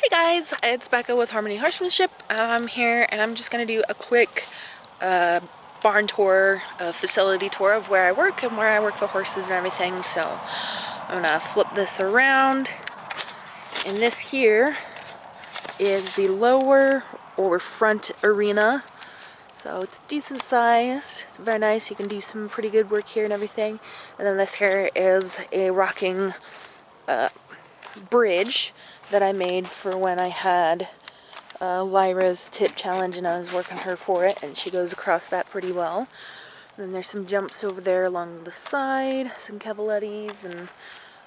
Hey guys, it's Becca with Harmony Horsemanship. I'm here and I'm just going to do a quick barn tour, facility tour of where I work and where I work the horses and everything. So I'm going to flip this around. And this here is the lower or front arena. So it's decent size. It's very nice. You can do some pretty good work here and everything. And then this here is a rocking bridge that I made for when I had Lyra's tip challenge and I was working her for it, and she goes across that pretty well. And then there's some jumps over there along the side, some cavalettis and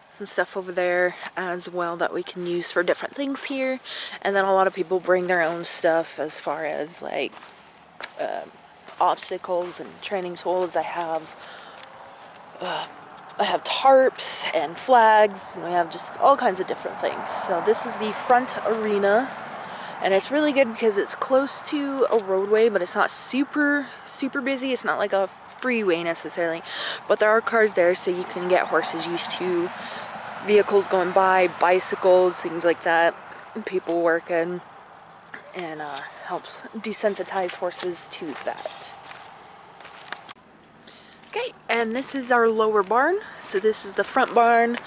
some stuff over there as well that we can use for different things here. And then a lot of people bring their own stuff as far as like obstacles and training tools. I have tarps and flags, and we have just all kinds of different things. So this is the front arena, and it's really good because it's close to a roadway, but it's not super busy. It's not like a freeway necessarily, but there are cars there, so you can get horses used to vehicles going by, bicycles, things like that, people working, and helps desensitize horses to that. Okay, and this is our lower barn. So this is the front barn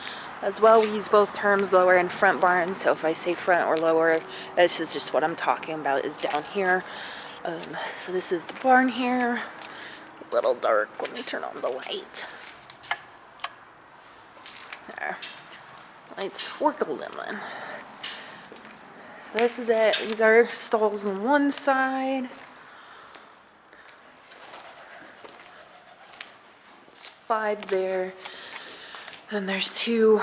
as well. We use both terms, lower and front barn. So if I say front or lower, this is just what I'm talking about, is down here. So this is the barn here. A little dark. Let me turn on the light. There. Lights work a little then. So this is it. These are stalls on one side. 5 there, and there's 2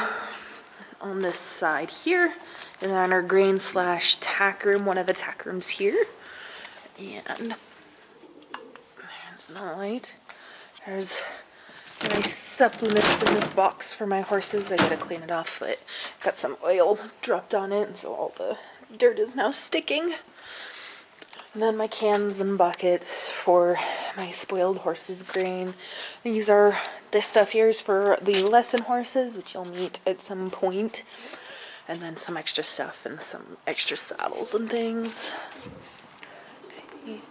on this side here, and then our grain / tack room, one of the tack rooms here. And there's the light. There's nice supplements in this box for my horses. I gotta clean it off, but got some oil dropped on it, and so all the dirt is now sticking. And then my cans and buckets for my spoiled horses' grain. This stuff here is for the lesson horses, which you'll meet at some point. And then some extra stuff and some extra saddles and things. Okay.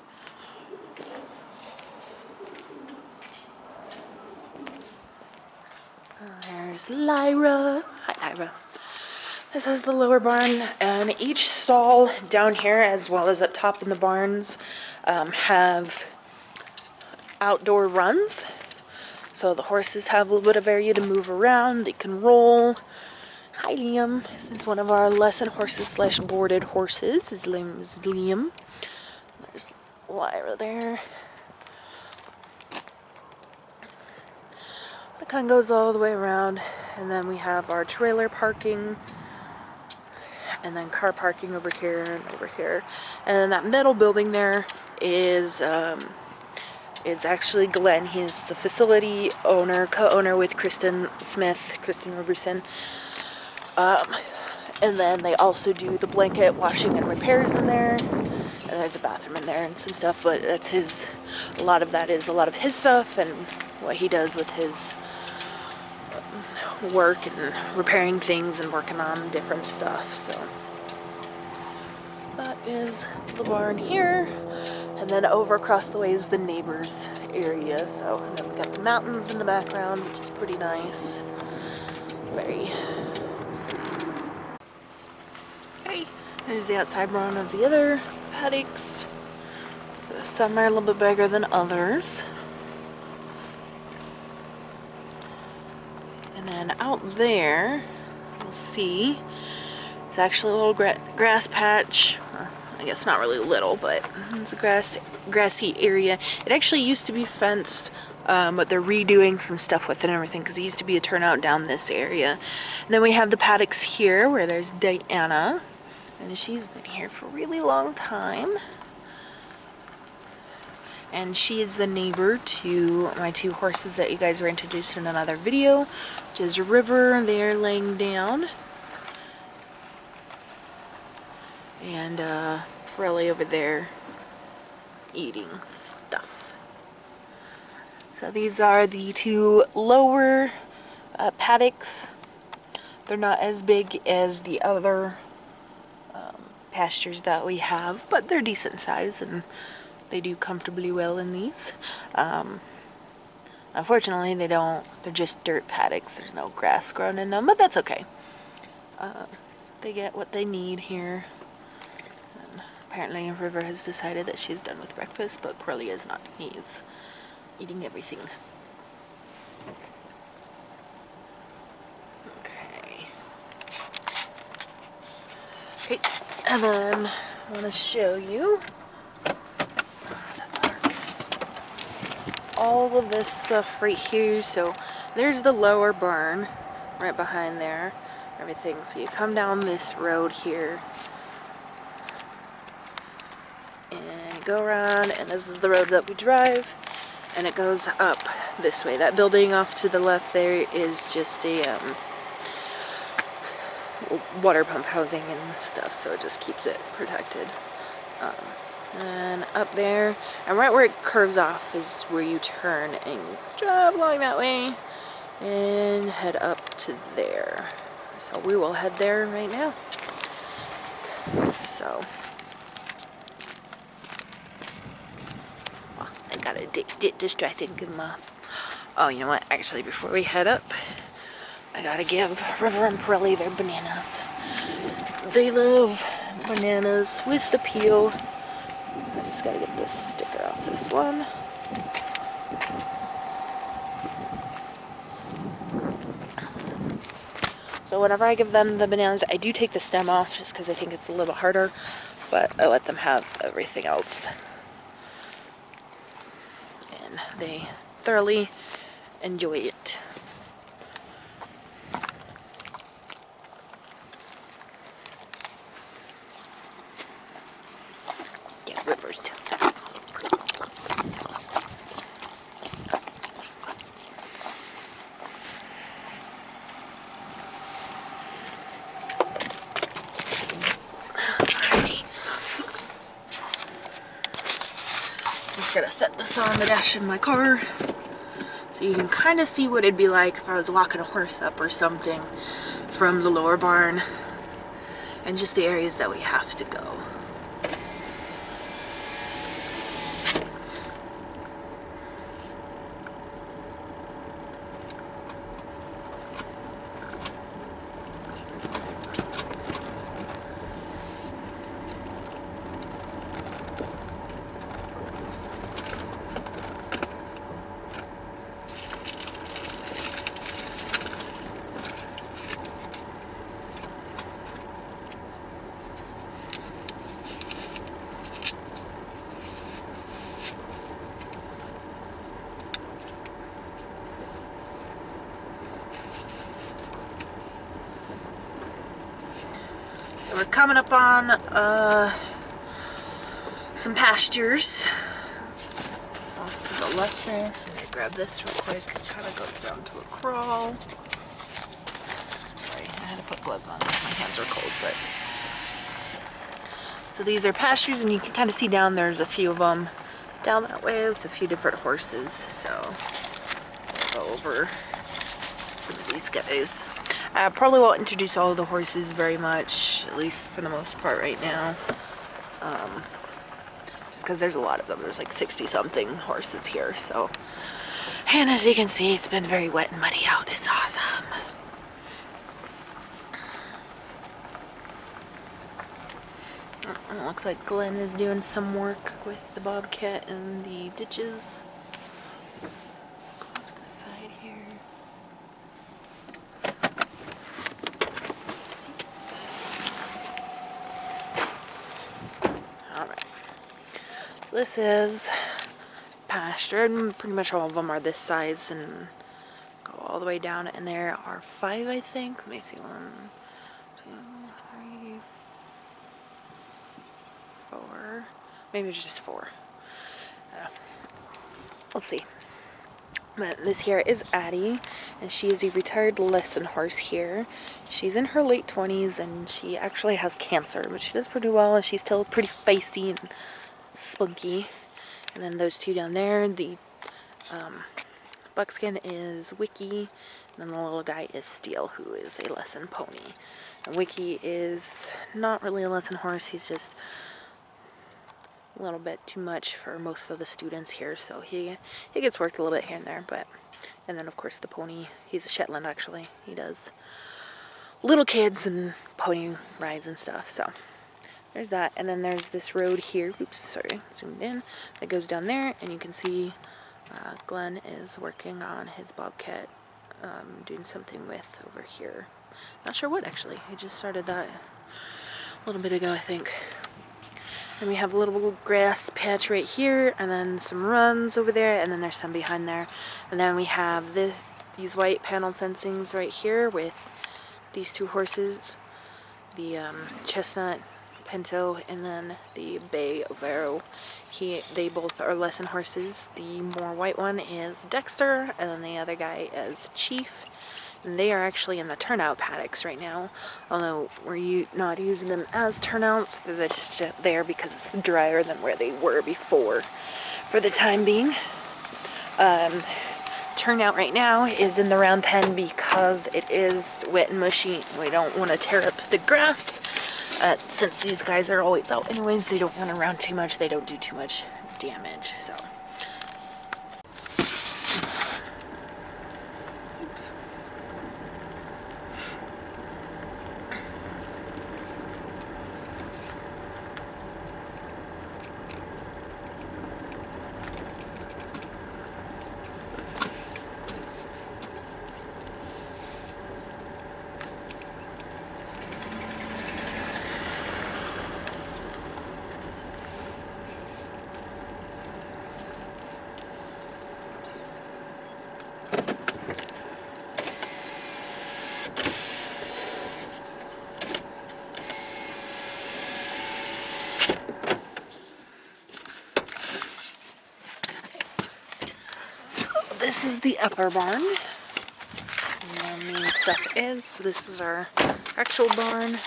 There's Lyra. Hi, Lyra. This is the lower barn, and each stall down here, as well as up top in the barns, have outdoor runs. So the horses have a little bit of area to move around. They can roll. Hi, Liam. This is one of our lesson horses / boarded horses. His name is Liam. There's Lyra there. It kind of goes all the way around, and then we have our trailer parking. And then car parking over here and over here. And then that middle building there is actually Glenn. He's the facility owner, co-owner with Kristen Roberson. And then they also do the blanket washing and repairs in there. And there's a bathroom in there and some stuff, but that's a lot of his stuff and what he does with his work and repairing things and working on different stuff. So that is the barn here, and then over across the way is the neighbors area. So, and then we got the mountains in the background, which is pretty nice. Very. Okay, there's the outside barn of the other paddocks. So some are a little bit bigger than others. And then out there, you'll see, it's actually a little grass patch. I guess not really little, but it's a grassy area. It actually used to be fenced, but they're redoing some stuff with it and everything, because it used to be a turnout down this area. And then we have the paddocks here, where there's Diana, and she's been here for a really long time. And she is the neighbor to my 2 horses that you guys were introduced in another video, which is River there laying down, and Relly over there eating stuff. So these are the 2 lower paddocks. They're not as big as the other pastures that we have, but they're decent size and they do comfortably well in these. Unfortunately, they're just dirt paddocks. There's no grass growing in them, but that's okay. They get what they need here. And apparently River has decided that she's done with breakfast, but Curly is not. He's eating everything. Okay, and then I want to show you all of this stuff right here. So there's the lower barn right behind there, everything. So you come down this road here and go around, and this is the road that we drive, and it goes up this way. That building off to the left there is just a water pump housing and stuff, so it just keeps it protected. And up there, and right where it curves off is where you turn and drive along that way and head up to there. So we will head there right now. So I gotta get distracted. Oh, you know what? Actually, before we head up, I gotta give River and Pirelli their bananas. They love bananas with the peel. I just gotta get this sticker off this one. So whenever I give them the bananas, I do take the stem off just because I think it's a little harder, but I let them have everything else. And they thoroughly enjoy it. Rivers. Just gotta set this on the dash of my car so you can kind of see what it'd be like if I was walking a horse up or something from the lower barn and just the areas that we have to go. We're coming up on some pastures off to the left there, so I'm going to grab this real quick. It kind of goes down to a crawl. Sorry, I had to put gloves on because my hands are cold. But so these are pastures, and you can kind of see down there's a few of them down that way with a few different horses. So I'll go over some of these guys. I probably won't introduce all of the horses very much, at least for the most part right now. Just because there's a lot of them. There's like 60-something horses here. So, and as you can see, it's been very wet and muddy out. It's awesome. It looks like Glenn is doing some work with the bobcat in the ditches. This is pasture, and pretty much all of them are this size and go all the way down, and there are 5, I think. Let me see, 1, 2, 3, 4, maybe it's just 4. Let's see. But this here is Addie, and she is a retired lesson horse here. She's in her late 20s, and she actually has cancer, but she does pretty well, and she's still pretty feisty and spunky. And then those two down there, the Buckskin is Wiki, and then the little guy is Steel, who is a lesson pony. And Wiki is not really a lesson horse, he's just a little bit too much for most of the students here, so he gets worked a little bit here and there, but, and then of course the pony, he's a Shetland actually, he does little kids and pony rides and stuff, so there's that. And then there's this road here, oops, sorry, zoomed in, that goes down there, and you can see Glenn is working on his bobcat, doing something with over here. Not sure what actually, he just started that a little bit ago, I think. And we have a little grass patch right here, and then some runs over there, and then there's some behind there. And then we have these white panel fencings right here with these two horses, the Chestnut Pinto, and then the Bay Overo. They both are lesson horses. The more white one is Dexter, and then the other guy is Chief. And they are actually in the turnout paddocks right now, although we're not using them as turnouts. They're just there because it's drier than where they were before for the time being. Turnout right now is in the round pen because it is wet and mushy. We don't want to tear up the grass. Since these guys are always out anyways, they don't run around too much, they don't do too much damage, so. Oops. This is the upper barn, and the main stuff is, so this is our actual barn,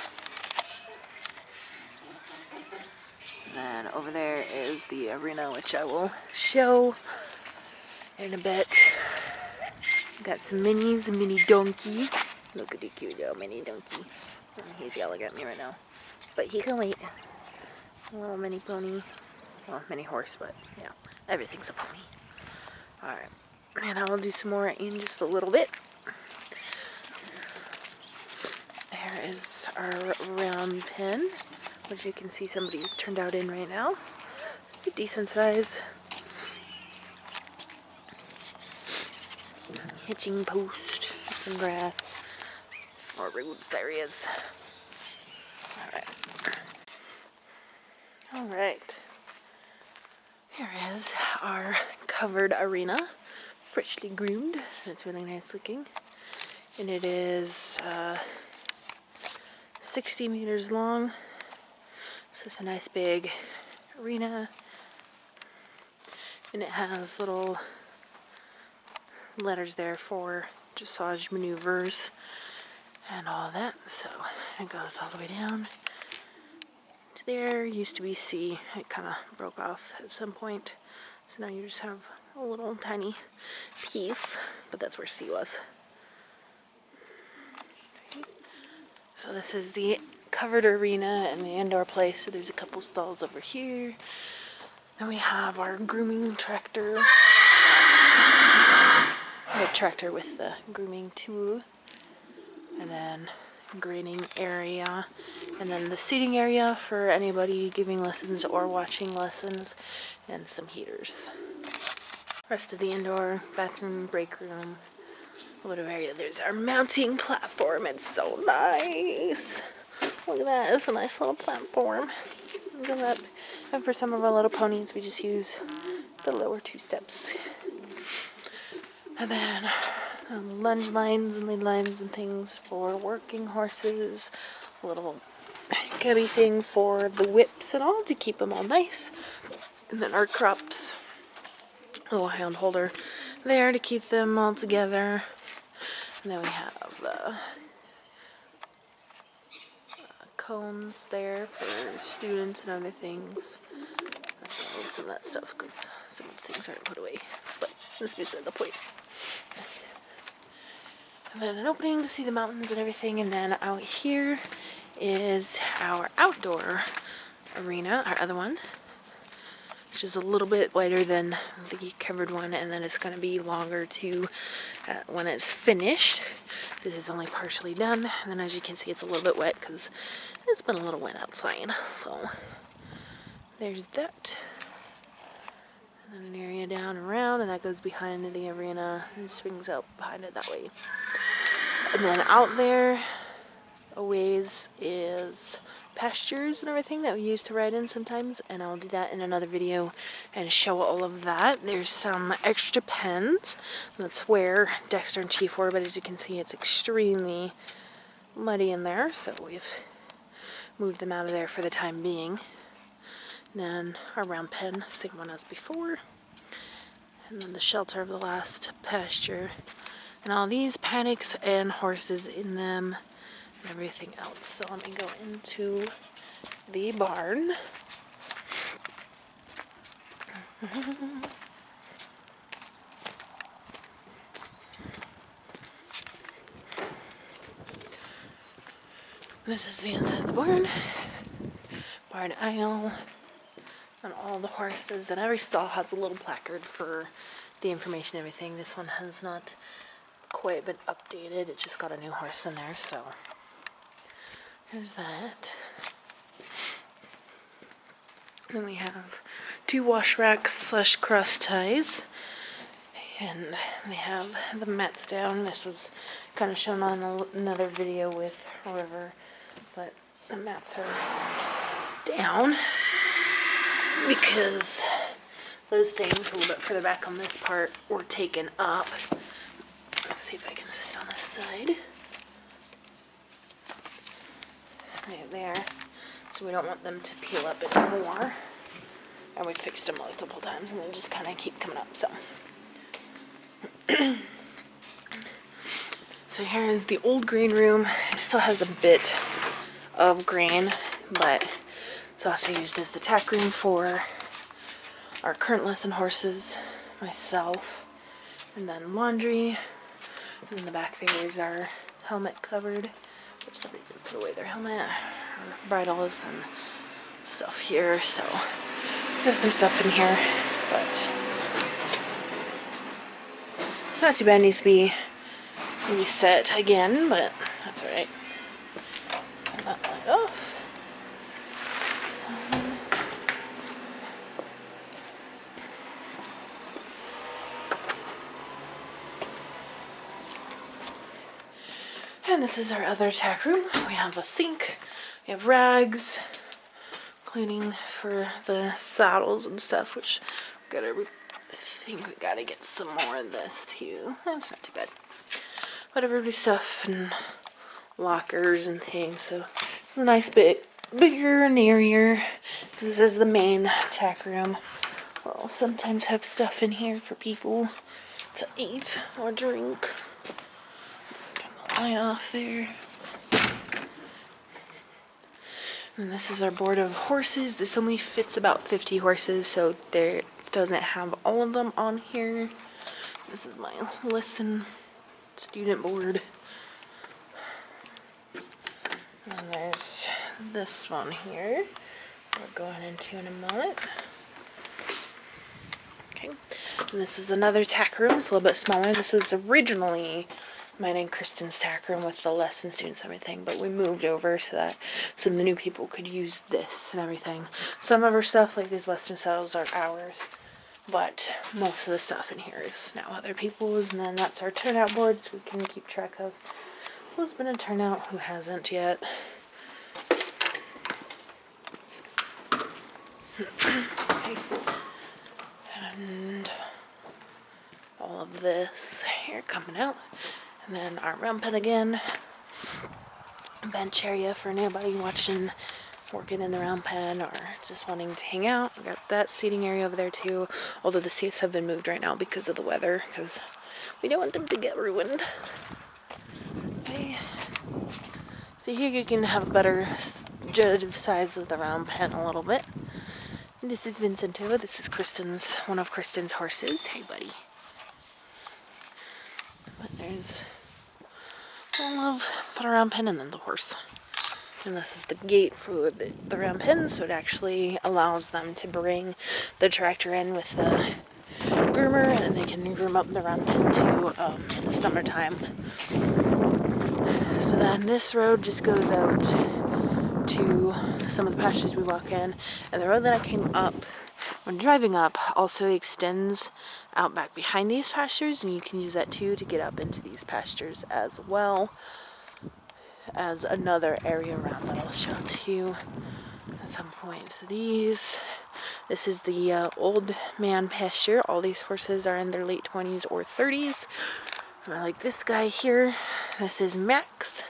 and then over there is the arena, which I will show in a bit. Got some minis, mini donkey, look at the cute little mini donkey, he's yelling at me right now, but he can wait, a little mini pony, well, mini horse, but yeah, everything's a pony. Alright. And I'll do some more in just a little bit. Here is our round pen, which you can see somebody's turned out in right now. It's a decent size. Hitching post, some grass, more roots areas. Alright. Here is our covered arena. Freshly groomed. It's really nice looking, and it is 60 meters long, so it's a nice big arena, and it has little letters there for dressage maneuvers and all that, so it goes all the way down to there. Used to be C, it kind of broke off at some point, so now you just have a little tiny piece, but that's where C was. So this is the covered arena and the indoor place. So there's a couple stalls over here. Then we have our grooming tractor. The tractor with the grooming tool. And then grading area. And then the seating area for anybody giving lessons or watching lessons. And some heaters. Rest of the indoor bathroom, break room, a little area. There's our mounting platform. It's so nice. Look at that. It's a nice little platform. Look at that. And for some of our little ponies, we just use the lower two steps. And then lunge lines and lead lines and things for working horses. A little cubby thing for the whips and all to keep them all nice. And then our crops. A little hand holder there to keep them all together. And then we have cones there for students and other things. some of that stuff because some of the things aren't put away. But this is beside the point. And then an opening to see the mountains and everything. And then out here is our outdoor arena, our other one, which is a little bit wider than the covered one, and then it's going to be longer too when it's finished. This is only partially done, and then as you can see it's a little bit wet because it's been a little wet outside. So there's that. And then an area down around, and that goes behind the arena and swings out behind it that way. And then out there a ways is pastures and everything that we use to ride in sometimes, and I'll do that in another video and show all of that. There's some extra pens. That's where Dexter and Chief were, but as you can see it's extremely muddy in there, so we've moved them out of there for the time being. And then our round pen, same one as before. And then the shelter of the last pasture. And all these paddocks and horses in them and everything else. So let me go into the barn. This is the inside of the barn. Barn aisle. And all the horses. And every stall has a little placard for the information and everything. This one has not quite been updated. It just got a new horse in there, so there's that. Then we have 2 wash racks / cross ties, and they have the mats down. This was kind of shown on another video with River, but the mats are down because those things a little bit further back on this part were taken up. Let's see if I can sit on this side. Right there. So we don't want them to peel up anymore. And we fixed them multiple times and they just kind of keep coming up. So here's the old grain room. It still has a bit of grain, but it's also used as the tack room for our current lesson horses, myself, and then laundry. And in the back there is our helmet cupboard, which somebody did put away their helmet, or bridles and stuff here. So there's some stuff in here, but it's not too bad. It needs to be reset again, but that's alright. Turn that light off. And this is our other tack room. We have a sink, we have rags, cleaning for the saddles and stuff, which I think we gotta get some more of this too. That's not too bad. But everybody's stuff and lockers and things, so it's a nice bit bigger and airier. This is the main tack room. We'll sometimes have stuff in here for people to eat or drink. Light off there. And this is our board of horses. This only fits about 50 horses, so there doesn't have all of them on here. This is my lesson student board. And there's this one here we're going into in a moment. Okay. And this is another tack room. It's a little bit smaller. This was originally mine and Kristen's tack room with the lesson students and everything, but we moved over so that some of the new people could use this and everything. Some of our stuff, like these western saddles, are ours, but most of the stuff in here is now other people's. And then that's our turnout board, so we can keep track of who's been a turnout, who hasn't yet. Okay. And all of this here coming out. And then our round pen again. Bench area for anybody watching, working in the round pen, or just wanting to hang out. We got that seating area over there too. Although the seats have been moved right now because of the weather, because we don't want them to get ruined. Okay. So here you can have a better judge of size of the round pen a little bit. This is Vincento. This is one of Kristen's horses. Hey, buddy. But there's a little round pen and then the horse. And this is the gate for the round pen, so it actually allows them to bring the tractor in with the groomer, and they can groom up the round pen too in the summertime. So then this road just goes out to some of the pastures we walk in, and the road that I came up when driving up also extends out back behind these pastures, and you can use that too to get up into these pastures as well as another area around that I'll show to you at some point. So this is the old man pasture. All these horses are in their late 20s or 30s. And I like this guy here. This is Max.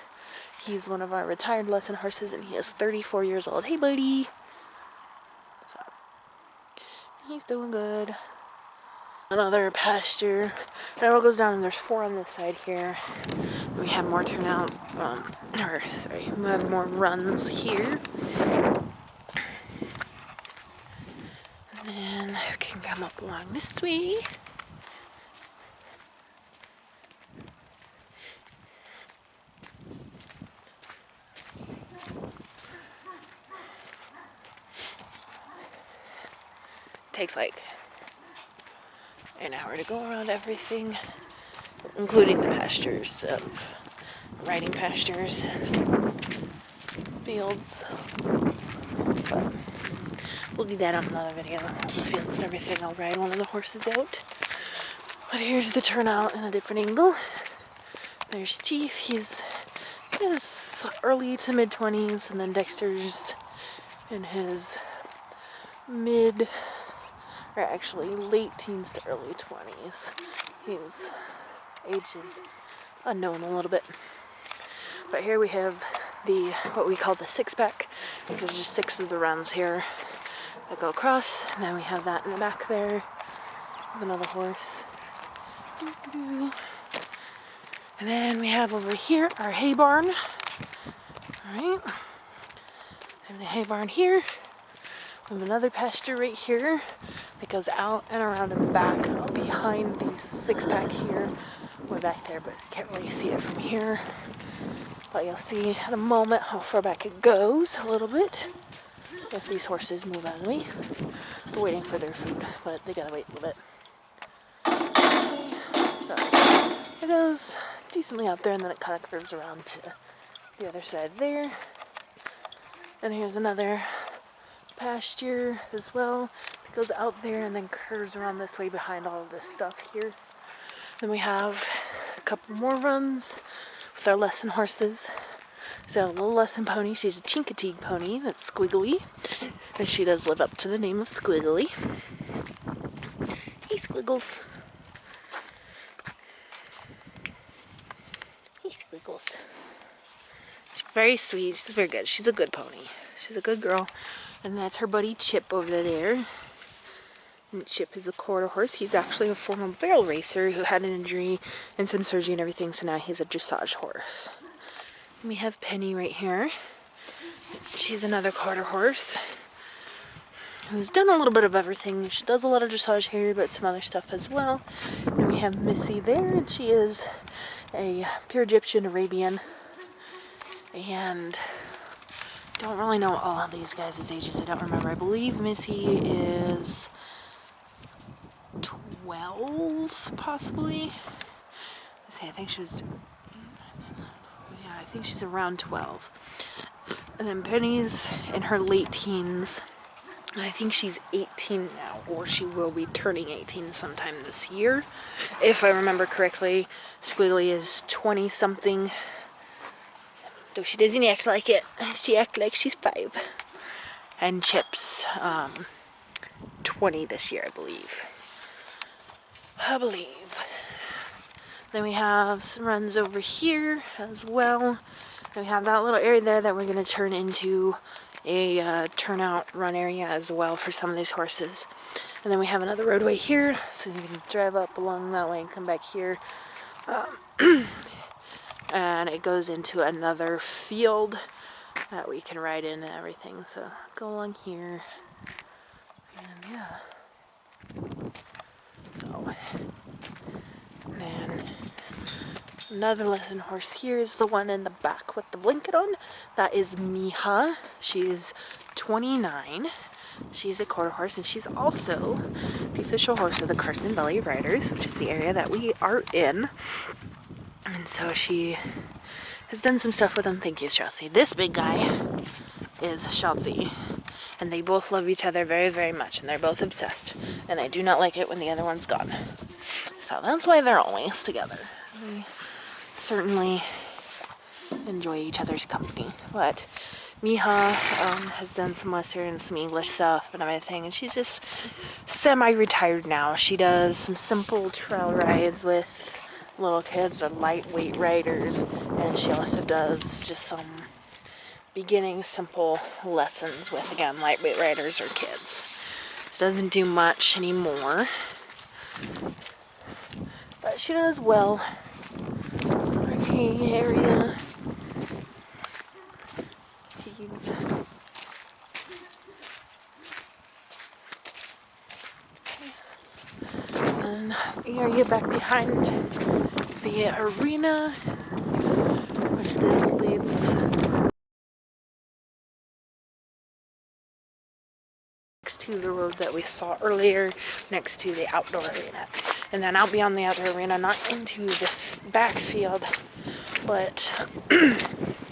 He's one of our retired lesson horses, and he is 34 years old. Hey, buddy. So, he's doing good. Another pasture. That all goes down, and there's 4 on this side here. We have more turnout, we have more runs here. And then I can come up along this way. Takes like an hour to go around everything, including the pastures of riding pastures, fields. But we'll do that on another video. Fields and everything. I'll ride one of the horses out. But here's the turnout in a different angle. There's Chief. He's early to mid 20s, and then Dexter's in his late teens to early 20s. His age is unknown a little bit. But here we have what we call the 6-pack. There's just 6 of the runs here that go across, and then we have that in the back there with another horse. And then we have over here our hay barn. Alright. We have the hay barn here. We have another pasture right here that goes out and around in the back behind the 6-pack here. We're back there, but you can't really see it from here. But you'll see in a moment how far back it goes a little bit. If these horses move out of the way. They're waiting for their food, but they gotta wait a little bit. Okay, so it goes decently out there, and then it kind of curves around to the other side there. And here's another pasture as well. It goes out there and then curves around this way behind all of this stuff here. Then we have a couple more runs with our lesson horses. So a little lesson pony. She's a Chincoteague pony that's squiggly, and she does live up to the name of Squiggly. Hey, Squiggles. Hey, Squiggles. She's very sweet. She's very good. She's a good pony. She's a good girl. And that's her buddy Chip over there. And Chip is a quarter horse. He's actually a former barrel racer who had an injury and some surgery and everything, so now he's a dressage horse. And we have Penny right here. She's another quarter horse who's done a little bit of everything. She does a lot of dressage here, but some other stuff as well. And we have Missy there, and she is a pure Egyptian Arabian. And don't really know all of these guys' ages. I don't remember. I believe Missy is 12, possibly. Let's see, I think she's around 12. And then Penny's in her late teens. I think she's 18 now, or she will be turning 18 sometime this year. If I remember correctly, Squiggly is 20-something. Though she doesn't act like it. She acts like she's 5. And Chip's 20 this year, I believe. Then we have some runs over here as well. And we have that little area there that we're going to turn into a turnout run area as well for some of these horses. And then we have another roadway here, so you can drive up along that way and come back here. And it goes into another field that we can ride in and everything. So go along here. And yeah. So, then another lesson horse here is the one in the back with the blanket on. That is Miha. She's 29. She's a quarter horse, and she's also the official horse of the Carson Valley Riders, which is the area that we are in. And so she has done some stuff with them. Thank you, Chelsea. This big guy is Chelsea, and they both love each other very, very much, and they're both obsessed. And they do not like it when the other one's gone. So that's why they're always together. They certainly enjoy each other's company. But Miha has done some Western, some English stuff and everything, and she's just semi-retired now. She does some simple trail rides with little kids, or lightweight riders, and she also does just some beginning simple lessons with, again, lightweight riders or kids. She doesn't do much anymore, but she does well. Okay, area. He's and the area back behind the arena, which this leads next to the road that we saw earlier, next to the outdoor arena. And then out beyond the outdoor arena, not into the backfield, but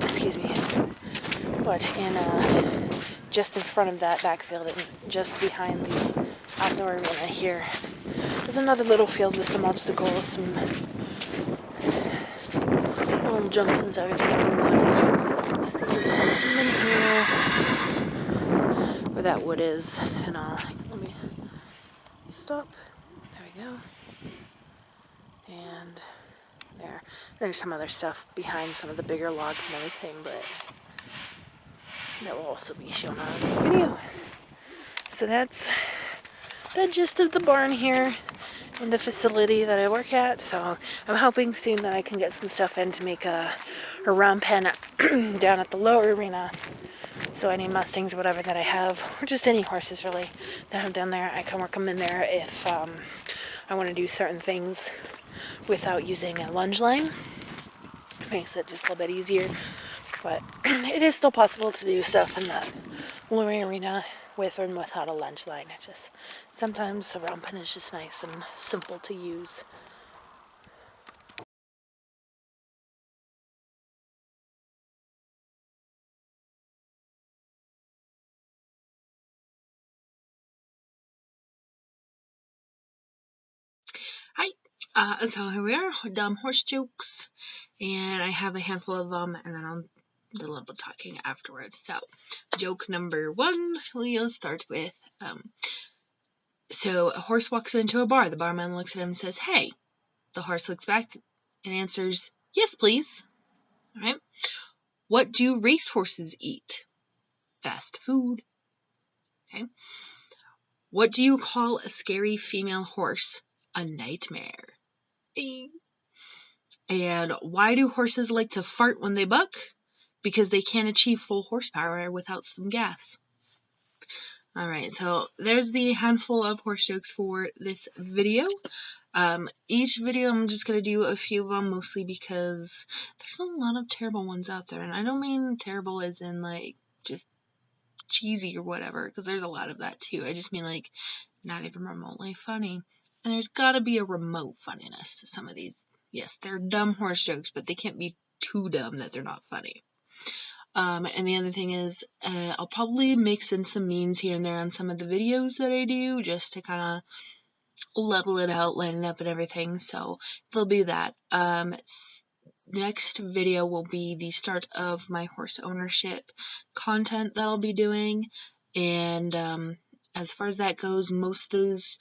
excuse me, but in just in front of that backfield and just behind the outdoor arena here is another little field with some obstacles, some little jumps and everything. So let's see, there's some in here where that wood is, and let me stop. There we go. And there's some other stuff behind some of the bigger logs and everything, but that will also be shown on the video. So that's the gist of the barn here in the facility that I work at. So I'm hoping soon that I can get some stuff in to make a round pen down at the lower arena. So any Mustangs or whatever that I have, or just any horses really that I have down there, I can work them in there if I want to do certain things without using a lunge line. It makes it just a little bit easier. But it is still possible to do stuff in the lower arena with or without a lunge line. It just sometimes a round pen is just nice and simple to use. Hi, so here we are, dumb horse jokes, and I have a handful of them, and then I'll do a little bit talking afterwards. So, joke number one, we'll start with, so a horse walks into a bar. The barman looks at him and says, "Hey." The horse looks back and answers, "Yes, please." All right. What do racehorses eat? Fast food. Okay. What do you call a scary female horse? A nightmare. And why do horses like to fart when they buck? Because they can't achieve full horsepower without some gas. Alright, so there's the handful of horse jokes for this video. Each video I'm just going to do a few of them, mostly because there's a lot of terrible ones out there. And I don't mean terrible as in like just cheesy or whatever, because there's a lot of that too. I just mean like not even remotely funny. And there's got to be a remote funniness to some of these. Yes, they're dumb horse jokes, but they can't be too dumb that they're not funny. And the other thing is, I'll probably mix in some memes here and there on some of the videos that I do, just to kind of level it out, line it up and everything. So there'll be that. Next video will be the start of my horse ownership content that I'll be doing. And as far as that goes, most of those,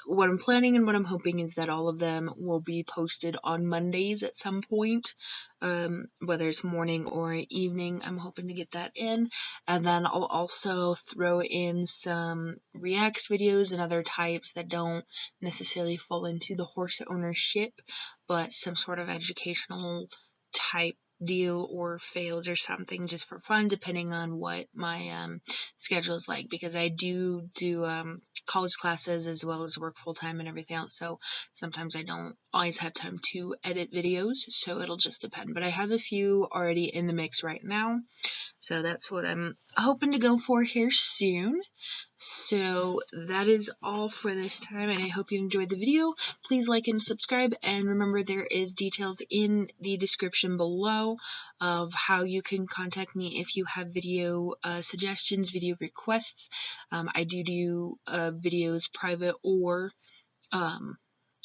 what I'm planning and what I'm hoping is that all of them will be posted on Mondays at some point, whether it's morning or evening. I'm hoping to get that in, and then I'll also throw in some reacts videos and other types that don't necessarily fall into the horse ownership, but some sort of educational type deal or fails or something just for fun, depending on what my schedule is like, because I do college classes as well as work full time and everything else, so sometimes I don't always have time to edit videos, so it'll just depend. But I have a few already in the mix right now, so that's what I'm hoping to go for here soon. So that is all for this time, and I hope you enjoyed the video. Please like and subscribe, and remember there is details in the description below of how you can contact me if you have video suggestions, video requests. I do videos private or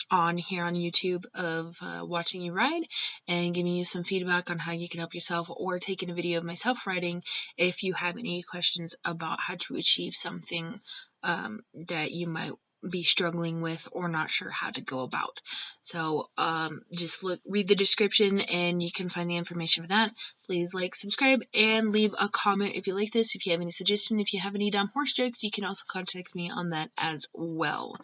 on here on YouTube of watching you ride and giving you some feedback on how you can help yourself, or taking a video of myself riding if you have any questions about how to achieve something that you might be struggling with or not sure how to go about. So just read the description and you can find the information for that. Please like, subscribe, and leave a comment if you like this. If you have any suggestions, if you have any dumb horse jokes, you can also contact me on that as well.